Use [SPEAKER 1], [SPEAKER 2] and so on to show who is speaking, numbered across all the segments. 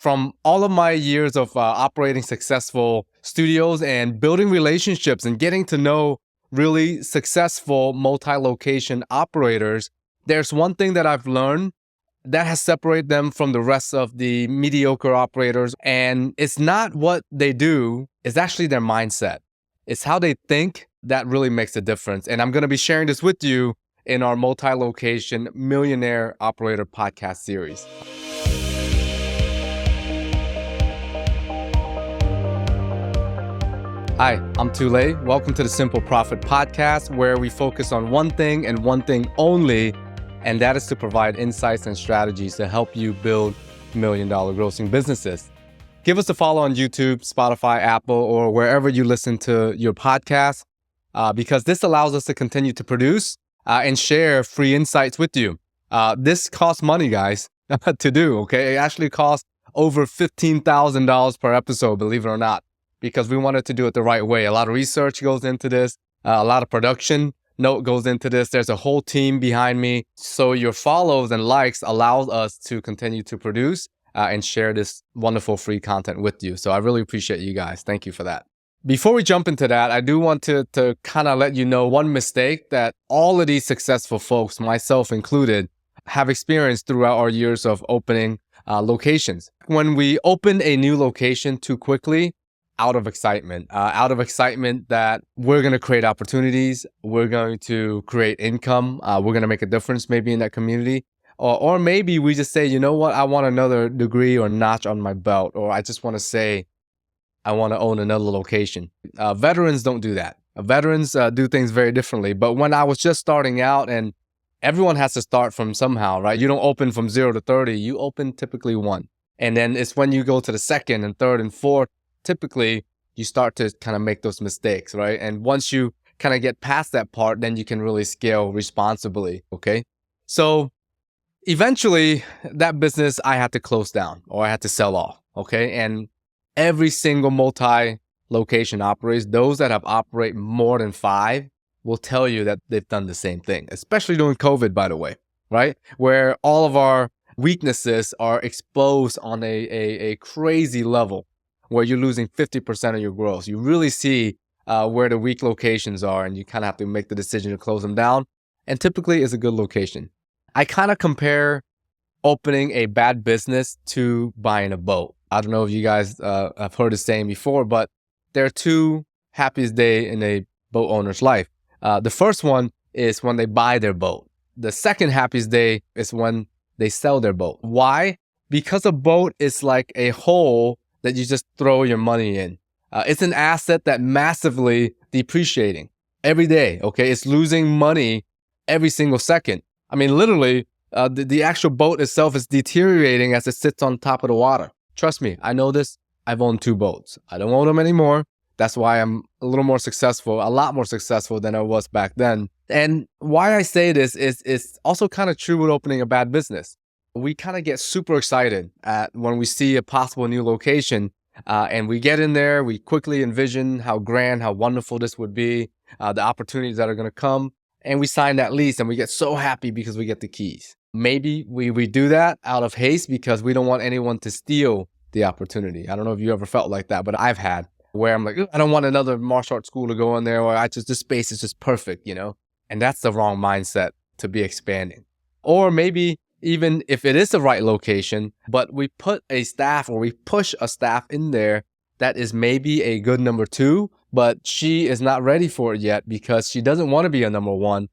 [SPEAKER 1] From all of my years of operating successful studios and building relationships and getting to know really successful multi-location operators, there's one thing that I've learned that has separated them from the rest of the mediocre operators. And it's not what they do, it's actually their mindset. It's how they think that really makes a difference. And I'm going to be sharing this with you in our multi-location Millionaire Operator podcast series. Hi, I'm Tule. Welcome to the Simple Profit Podcast, where we focus on one thing and one thing only, and that is to provide insights and strategies to help you build million-dollar grossing businesses. Give us a follow on YouTube, Spotify, Apple, or wherever you listen to your podcast, because this allows us to continue to produce and share free insights with you. This costs money, guys, to do, okay? It actually costs over $15,000 per episode, believe it or not, because we wanted to do it the right way. A lot of research goes into this, a lot of production note goes into this. There's a whole team behind me. So your follows and likes allows us to continue to produce and share this wonderful free content with you. So I really appreciate you guys. Thank you for that. Before we jump into that, I do want to kind of let you know one mistake that all of these successful folks, myself included, have experienced throughout our years of opening locations. When we open a new location too quickly, out of excitement that we're going to create opportunities, we're going to create income, we're going to make a difference maybe in that community. Or maybe we just say, you know what, I want another degree or notch on my belt, or I just want to say, I want to own another location. Veterans don't do that. Veterans do things very differently. But when I was just starting out, and everyone has to start from somehow, right? You don't open from 0 to 30, you open typically 1. And then it's when you go to the second and third and fourth, typically you start to kind of make those mistakes, right? And once you kind of get past that part, then you can really scale responsibly, okay? So eventually that business I had to close down, or I had to sell off, okay? And every single multi-location operators, those that have operated more than 5, will tell you that they've done the same thing, especially during COVID, by the way, right? Where all of our weaknesses are exposed on a crazy level, where you're losing 50% of your growth. You really see where the weak locations are, and you kind of have to make the decision to close them down. And typically it's a good location. I kind of compare opening a bad business to buying a boat. I don't know if you guys have heard the saying before, but there are 2 happiest days in a boat owner's life. The first one is when they buy their boat. The second happiest day is when they sell their boat. Why? Because a boat is like a hole that you just throw your money in. It's an asset that massively depreciating every day, okay? It's losing money every single second. I mean, literally, the actual boat itself is deteriorating as it sits on top of the water. Trust me, I know this. I've owned 2 boats. I don't own them anymore. That's why I'm a little more successful, a lot more successful than I was back then. And why I say this is it's also kind of true with opening a bad business. We kind of get super excited when we see a possible new location, and we get in there, we quickly envision how grand, how wonderful this would be, the opportunities that are going to come, and we sign that lease, and we get so happy because we get the keys. Maybe we do that out of haste because we don't want anyone to steal the opportunity. I don't know if you ever felt like that, but I've had, where I'm like, I don't want another martial arts school to go in there, or this space is just perfect, you know? And that's the wrong mindset to be expanding. Or maybe even if it is the right location, but we put a staff, or we push a staff in there that is maybe a good number 2, but she is not ready for it yet because she doesn't want to be a number 1.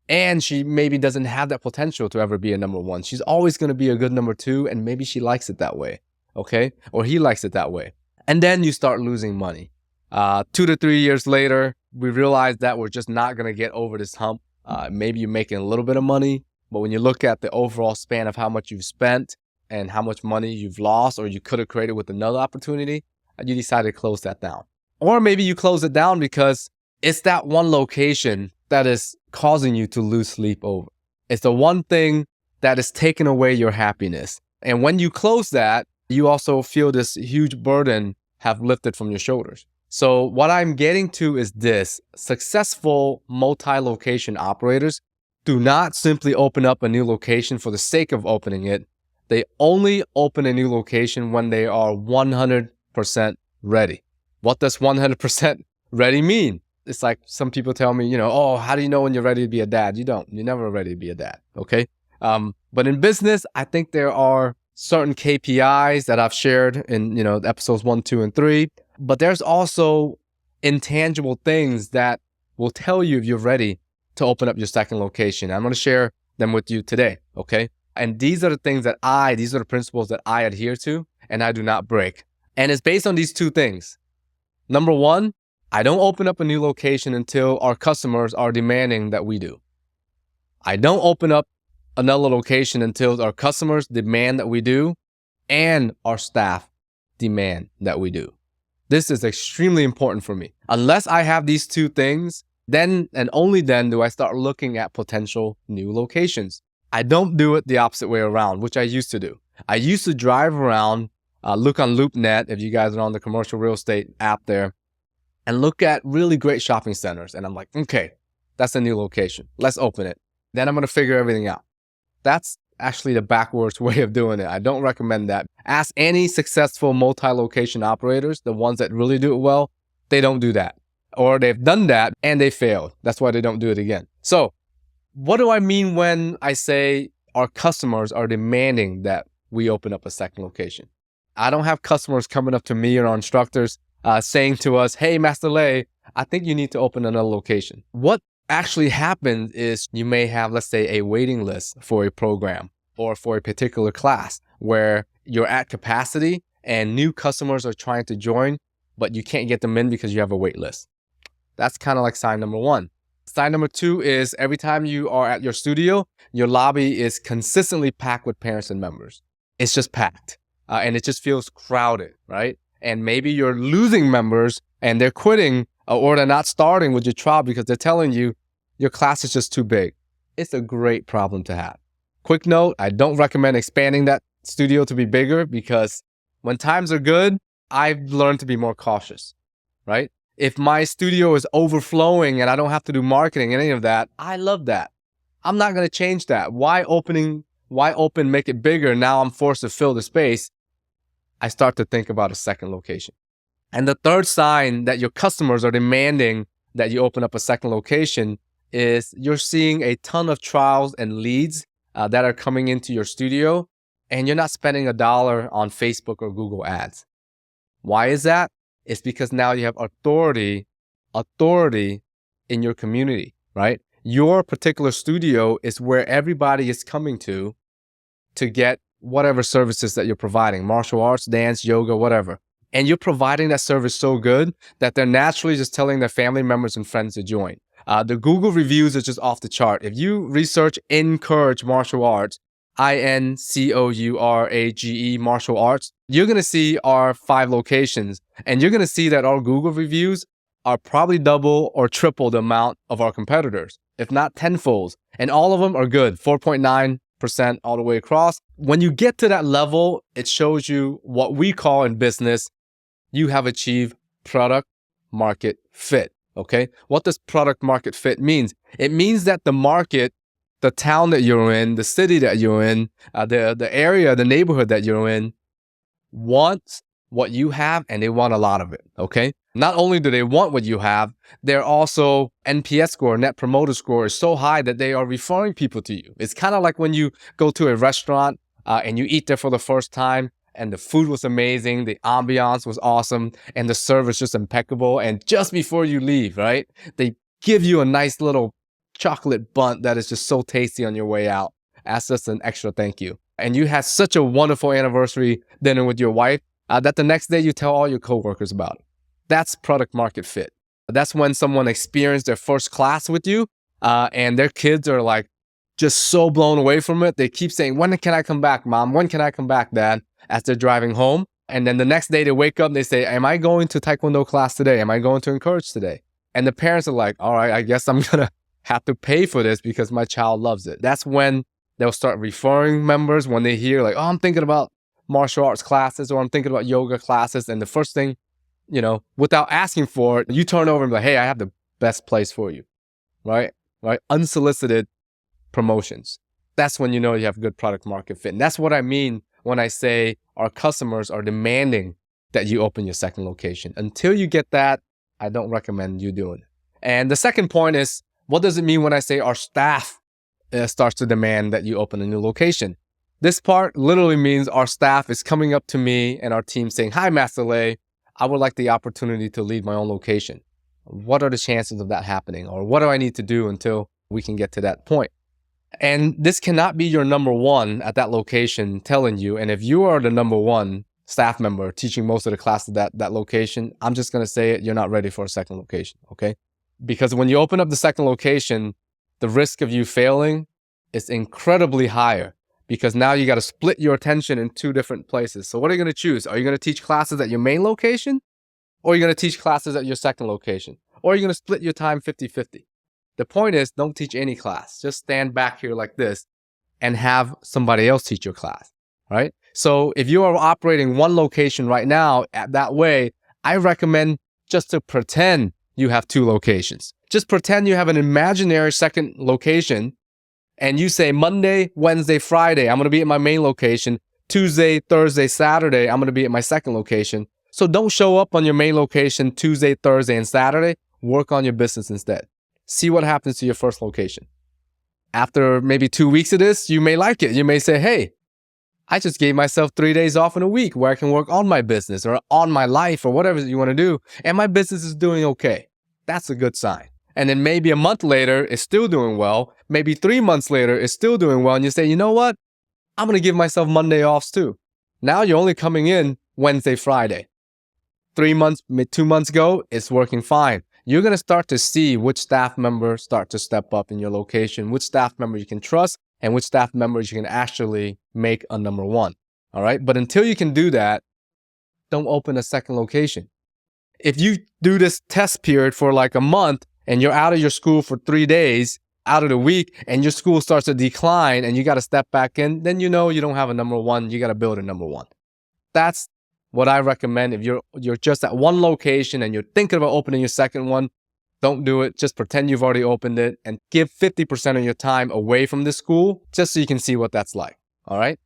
[SPEAKER 1] And she maybe doesn't have that potential to ever be a number 1. She's always going to be a good number 2, and maybe she likes it that way, okay? Or he likes it that way. And then you start losing money. 2 to 3 years later, we realize that we're just not going to get over this hump. Maybe you're making a little bit of money, but when you look at the overall span of how much you've spent and how much money you've lost, or you could have created with another opportunity, you decide to close that down. Or maybe you close it down because it's that one location that is causing you to lose sleep over. It's the one thing that is taking away your happiness. And when you close that, you also feel this huge burden have lifted from your shoulders. So what I'm getting to is this: successful multi-location operators do not simply open up a new location for the sake of opening it. They only open a new location when they are 100% ready. What does 100% ready mean? It's like some people tell me, oh, how do you know when you're ready to be a dad? You don't. You're never ready to be a dad, okay? But in business, I think there are certain KPIs that I've shared in, episodes 1, 2, and 3. But there's also intangible things that will tell you if you're ready to open up your second location. I'm going to share them with you today, okay? And these are the things these are the principles that I adhere to and I do not break. And it's based on these two things. Number one, I don't open up a new location until our customers are demanding that we do. I don't open up another location until our customers demand that we do and our staff demand that we do. This is extremely important for me. Unless I have these two things, then and only then do I start looking at potential new locations. I don't do it the opposite way around, which I used to do. I used to drive around, look on LoopNet, if you guys are on the commercial real estate app there, and look at really great shopping centers. And I'm like, okay, that's a new location. Let's open it. Then I'm going to figure everything out. That's actually the backwards way of doing it. I don't recommend that. Ask any successful multi-location operators, the ones that really do it well, they don't do that. Or they've done that and they failed. That's why they don't do it again. So what do I mean when I say our customers are demanding that we open up a second location? I don't have customers coming up to me or our instructors saying to us, hey, Master Lei, I think you need to open another location. What actually happens is you may have, let's say, a waiting list for a program or for a particular class where you're at capacity and new customers are trying to join, but you can't get them in because you have a wait list. That's kind of like sign number one. Sign number two is every time you are at your studio, your lobby is consistently packed with parents and members. It's just packed and it just feels crowded, right? And maybe you're losing members and they're quitting or they're not starting with your trial because they're telling you your class is just too big. It's a great problem to have. Quick note, I don't recommend expanding that studio to be bigger because when times are good, I've learned to be more cautious, right? If my studio is overflowing and I don't have to do marketing and any of that, I love that. I'm not going to change that. Why open, make it bigger? Now I'm forced to fill the space. I start to think about a second location. And the third sign that your customers are demanding that you open up a second location is you're seeing a ton of trials and leads that are coming into your studio and you're not spending $1 on Facebook or Google ads. Why is that? It's because now you have authority in your community, right? Your particular studio is where everybody is coming to get whatever services that you're providing, martial arts, dance, yoga, whatever. And you're providing that service so good that they're naturally just telling their family members and friends to join. The Google reviews are just off the chart. If you research Encourage Martial Arts, INCOURAGE martial arts, you're going to see our 5 locations. And you're going to see that our Google reviews are probably double or triple the amount of our competitors, if not tenfold. And all of them are good, 4.9% all the way across. When you get to that level, it shows you what we call in business, you have achieved product market fit. Okay. What does product market fit means? It means that the market, the town that you're in, the city that you're in, the area, the neighborhood that you're in wants what you have and they want a lot of it. Okay. Not only do they want what you have, they're also NPS score, net promoter score is so high that they are referring people to you. It's kind of like when you go to a restaurant and you eat there for the first time and the food was amazing, the ambiance was awesome, and the service just impeccable. And just before you leave, right, they give you a nice little chocolate bun that is just so tasty on your way out as just an extra thank you. And you had such a wonderful anniversary dinner with your wife that the next day you tell all your coworkers about it. That's product market fit. That's when someone experienced their first class with you and their kids are like just so blown away from it. They keep saying, when can I come back, Mom? When can I come back, Dad? As they're driving home. And then the next day they wake up and they say, am I going to Taekwondo class today? Am I going to Encourage today? And the parents are like, all right, I guess I'm going to have to pay for this because my child loves it. That's when they'll start referring members when they hear like, oh, I'm thinking about martial arts classes or I'm thinking about yoga classes. And the first thing, without asking for it, you turn over and be like, hey, I have the best place for you, right? Unsolicited promotions. That's when you know you have good product market fit. And that's what I mean when I say our customers are demanding that you open your second location. Until you get that, I don't recommend you doing it. And the second point is, what does it mean when I say our staff starts to demand that you open a new location? This part literally means our staff is coming up to me and our team saying, "Hi, Master Lay, I would like the opportunity to lead my own location. What are the chances of that happening? Or what do I need to do until we can get to that point?" And this cannot be your number one at that location telling you. And if you are the number one staff member teaching most of the class at that location, I'm just going to say it, you're not ready for a second location, okay? Because when you open up the second location, the risk of you failing is incredibly higher, because now you got to split your attention in two different places. So what are you going to choose? Are you going to teach classes at your main location? Or are you going to teach classes at your second location? Or are you going to split your time 50-50? The point is, don't teach any class. Just stand back here like this and have somebody else teach your class, right? So if you are operating one location right now that way, I recommend just to pretend you have two locations. Just pretend you have an imaginary second location and you say Monday, Wednesday, Friday, I'm going to be at my main location. Tuesday, Thursday, Saturday, I'm going to be at my second location. So don't show up on your main location Tuesday, Thursday, and Saturday. Work on your business instead. See what happens to your first location. After maybe 2 weeks of this, you may like it. You may say, "Hey, I just gave myself 3 days off in a week where I can work on my business or on my life or whatever you want to do. And my business is doing okay." That's a good sign. And then maybe a month later, it's still doing well. Maybe 3 months later, it's still doing well. And you say, "You know what? I'm going to give myself Monday offs too." Now you're only coming in Wednesday, Friday. 2 months ago, it's working fine. You're going to start to see which staff members start to step up in your location, which staff member you can trust, and which staff members you can actually make a number one. All right. But until you can do that, don't open a second location. If you do this test period for like a month and you're out of your school for 3 days out of the week and your school starts to decline and you got to step back in, then you know you don't have a number one. You got to build a number one. That's what I recommend. If you're just at one location and you're thinking about opening your second one, don't do it. Just pretend you've already opened it and give 50% of your time away from the school just so you can see what that's like. All right.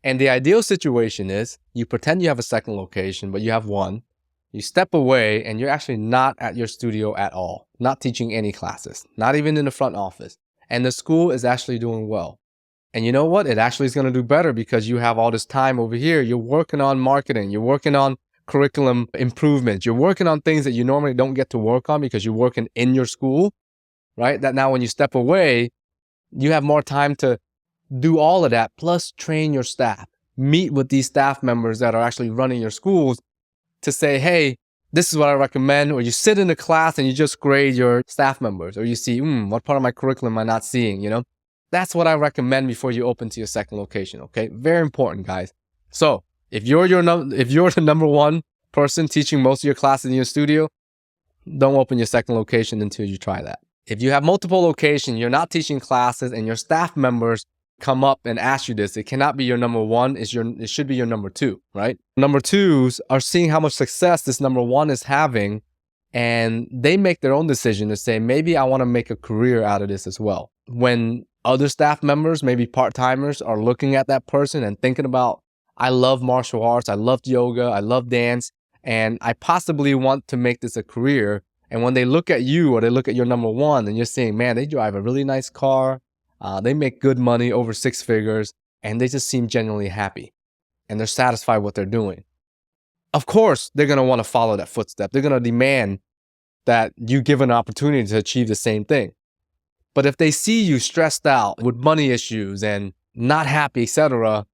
[SPEAKER 1] And the ideal situation is you pretend you have a second location, but you have one. You step away and you're actually not at your studio at all, not teaching any classes, not even in the front office. And the school is actually doing well. And you know what? It actually is going to do better because you have all this time over here. You're working on marketing. You're working on curriculum improvements. You're working on things that you normally don't get to work on because you're working in your school, right? That now when you step away, you have more time to do all of that, plus train your staff. Meet with these staff members that are actually running your schools to say, "Hey, this is what I recommend." Or you sit in a class and you just grade your staff members, or you see, what part of my curriculum am I not seeing, That's what I recommend before you open to your second location, okay? Very important, guys. So if you're the number one person teaching most of your classes in your studio, don't open your second location until you try that. If you have multiple locations, you're not teaching classes, and your staff members come up and ask you this, it cannot be your number one. It should be your number two, right? Number twos are seeing how much success this number one is having, and they make their own decision to say, maybe I want to make a career out of this as well. When other staff members, maybe part-timers, are looking at that person and thinking about, I love martial arts, I love yoga, I love dance, and I possibly want to make this a career. And when they look at you or they look at your number one and you're saying, man, they drive a really nice car, they make good money, over 6 figures, and they just seem genuinely happy and they're satisfied with what they're doing. Of course, they're going to want to follow that footstep. They're going to demand that you give an opportunity to achieve the same thing. But if they see you stressed out with money issues and not happy, etc.,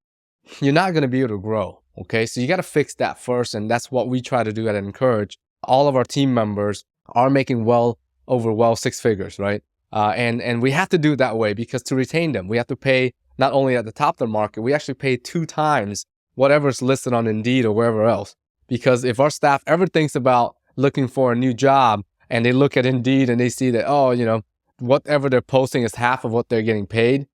[SPEAKER 1] you're not going to be able to grow. Okay, so you got to fix that first, and that's what we try to do at Encourage. All of our team members are making over 6 figures, right? And we have to do it that way because to retain them, we have to pay not only at the top of the market, we actually pay 2 times whatever's listed on Indeed or wherever else. Because if our staff ever thinks about looking for a new job and they look at Indeed and they see that, whatever they're posting is half of what they're getting paid,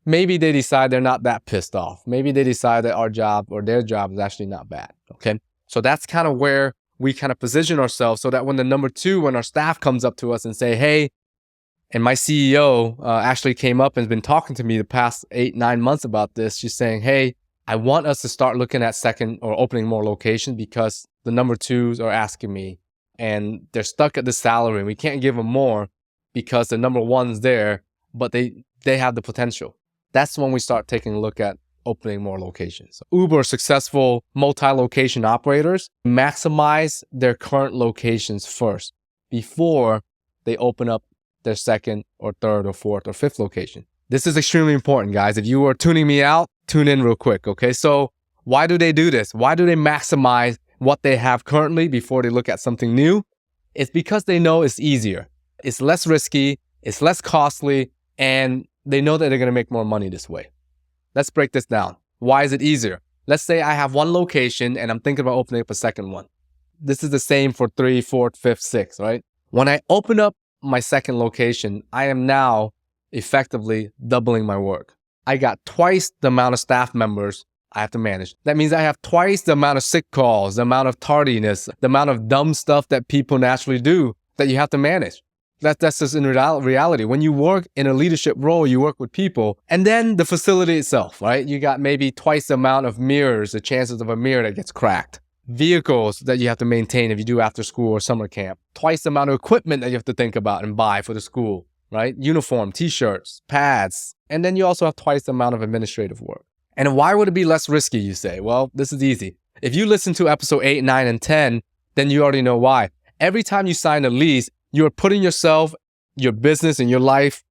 [SPEAKER 1] maybe they decide they're not that pissed off. Maybe they decide that our job or their job is actually not bad. Okay. So that's kind of where we kind of position ourselves so that when our staff comes up to us and say, hey, And my CEO actually came up and has been talking to me the past 8-9 months about this. She's saying, hey, I want us to start looking at second or opening more locations because the number twos are asking me and they're stuck at the salary. We can't give them more because the number one's there, but they have the potential. That's when we start taking a look at opening more locations. Uber successful multi-location operators maximize their current locations first before they open up their second or third or fourth or fifth location. This is extremely important, guys. If you are tuning me out, tune in real quick, okay? So why do they do this? Why do they maximize what they have currently before they look at something new? It's because they know it's easier. It's less risky, it's less costly, and they know that they're gonna make more money this way. Let's break this down. Why is it easier? Let's say I have one location and I'm thinking about opening up a second one. This is the same for 3, 4, 5, 6, right? When I open up my second location, I am now effectively doubling my work. I got twice the amount of staff members I have to manage. That means I have twice the amount of sick calls, the amount of tardiness, the amount of dumb stuff that people naturally do that you have to manage. That's just in reality. When you work in a leadership role, you work with people, and then the facility itself, right? You got maybe twice the amount of mirrors, the chances of a mirror that gets cracked. Vehicles that you have to maintain if you do after school or summer camp. Twice the amount of equipment that you have to think about and buy for the school, right? Uniform, t-shirts, pads. And then you also have twice the amount of administrative work. And why would it be less risky, you say? Well, this is easy. If you listen to episode 8, 9, and 10, then you already know why. Every time you sign a lease, you're putting yourself, your business, and your life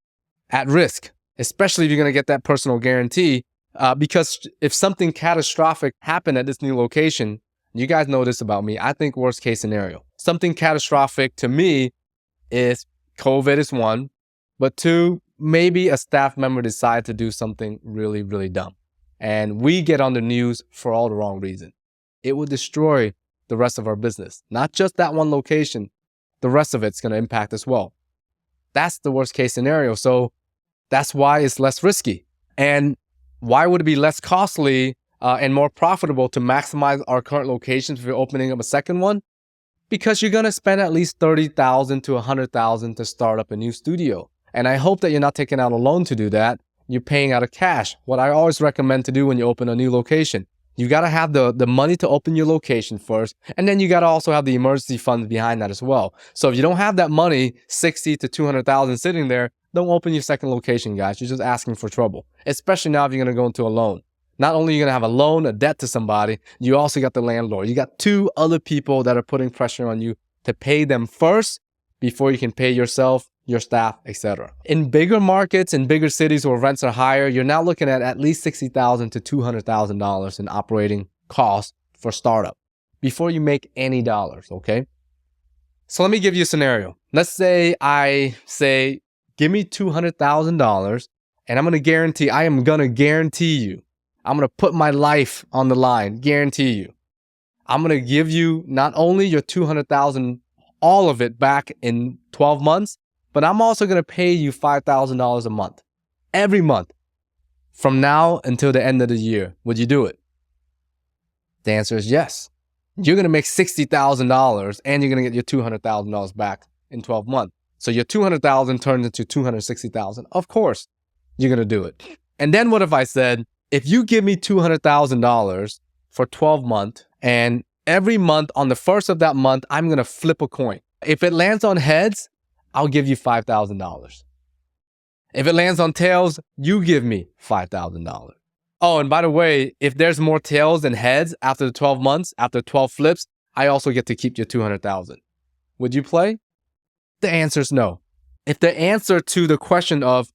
[SPEAKER 1] at risk, especially if you're going to get that personal guarantee. Because if something catastrophic happened at this new location, you guys know this about me. I think worst case scenario. Something catastrophic to me is COVID is one, but two, maybe a staff member decide to do something really, really dumb. And we get on the news for all the wrong reason. It would destroy the rest of our business. Not just that one location, the rest of it's going to impact as well. That's the worst case scenario. So that's why it's less risky. And why would it be less costly and more profitable to maximize our current locations if you're opening up a second one? Because you're going to spend at least $30,000 to $100,000 to start up a new studio. And I hope that you're not taking out a loan to do that. You're paying out of cash. What I always recommend to do when you open a new location. You got to have the money to open your location first. And then you got to also have the emergency funds behind that as well. So if you don't have that money, $60,000 to $200,000 sitting there, don't open your second location, guys. You're just asking for trouble. Especially now if you're going to go into a loan. Not only are you going to have a loan, a debt to somebody, you also got the landlord. You got two other people that are putting pressure on you to pay them first before you can pay yourself, your staff, etc. In bigger markets, in bigger cities where rents are higher, you're now looking at least $60,000 to $200,000 in operating costs for startup before you make any dollars, okay? So let me give you a scenario. Let's say give me $200,000 and I am going to guarantee you, I'm going to put my life on the line, guarantee you. I'm going to give you not only your $200,000, all of it back in 12 months, but I'm also going to pay you $5,000 a month, every month, from now until the end of the year. Would you do it? The answer is yes. You're going to make $60,000 and you're going to get your $200,000 back in 12 months. So your $200,000 turns into $260,000. Of course, you're going to do it. And then what if I said, if you give me $200,000 for 12 months and every month on the first of that month, I'm going to flip a coin. If it lands on heads, I'll give you $5,000. If it lands on tails, you give me $5,000. Oh, and by the way, if there's more tails than heads after the 12 months, after 12 flips, I also get to keep your $200,000. Would you play? The answer is no. If the answer to the question of,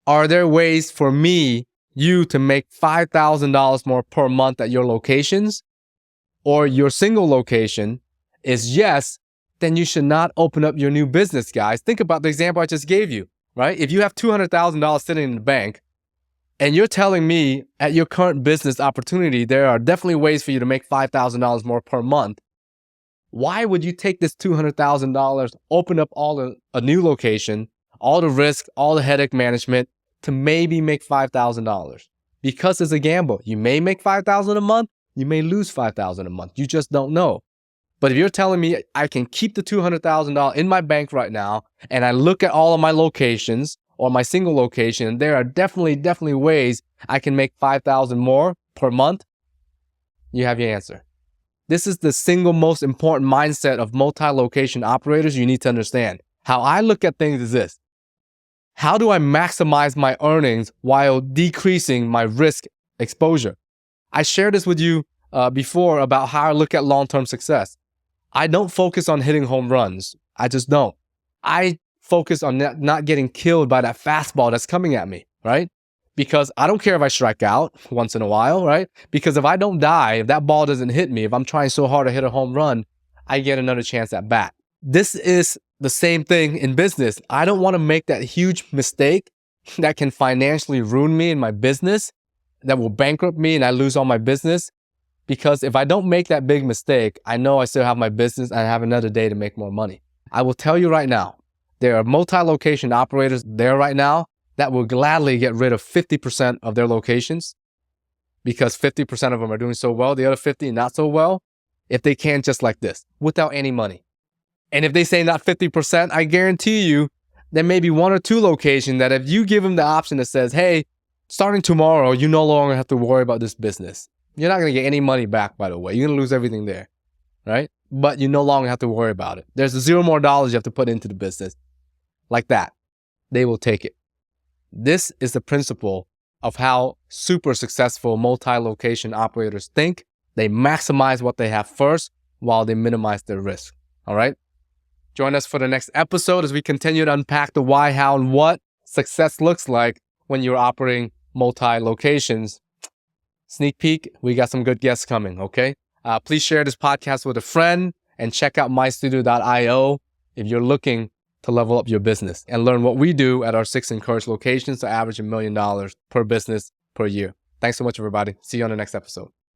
[SPEAKER 1] are there ways for you to make $5,000 more per month at your locations or your single location is yes, then you should not open up your new business, guys. Think about the example I just gave you, right? If you have $200,000 sitting in the bank and you're telling me at your current business opportunity, there are definitely ways for you to make $5,000 more per month. Why would you take this $200,000, open up a new location, all the risk, all the headache management to maybe make $5,000? Because it's a gamble. You may make $5,000 a month. You may lose $5,000 a month. You just don't know. But if you're telling me I can keep the $200,000 in my bank right now, and I look at all of my locations or my single location, and there are definitely ways I can make $5,000 more per month, you have your answer. This is the single most important mindset of multi-location operators you need to understand. How I look at things is this. How do I maximize my earnings while decreasing my risk exposure? I shared this with you before about how I look at long-term success. I don't focus on hitting home runs. I just don't. I focus on not getting killed by that fastball that's coming at me, right? Because I don't care if I strike out once in a while, right? Because if I don't die, if that ball doesn't hit me, if I'm trying so hard to hit a home run, I get another chance at bat. This is the same thing in business. I don't want to make that huge mistake that can financially ruin me in my business, that will bankrupt me and I lose all my business. Because if I don't make that big mistake, I know I still have my business and I have another day to make more money. I will tell you right now, there are multi-location operators there right now that will gladly get rid of 50% of their locations because 50% of them are doing so well, the other 50 not so well, if they can just like this, without any money. And if they say not 50%, I guarantee you there may be one or two locations that if you give them the option that says, hey, starting tomorrow, you no longer have to worry about this business. You're not going to get any money back, by the way. You're going to lose everything there, right? But you no longer have to worry about it. There's $0 more you have to put into the business. Like that. They will take it. This is the principle of how super successful multi-location operators think. They maximize what they have first while they minimize their risk. All right? Join us for the next episode as we continue to unpack the why, how, and what success looks like when you're operating multi-locations. Sneak peek, we got some good guests coming, okay? Please share this podcast with a friend and check out mystudio.io if you're looking to level up your business and learn what we do at our 6 encouraged locations to average $1 million per business per year. Thanks so much, everybody. See you on the next episode.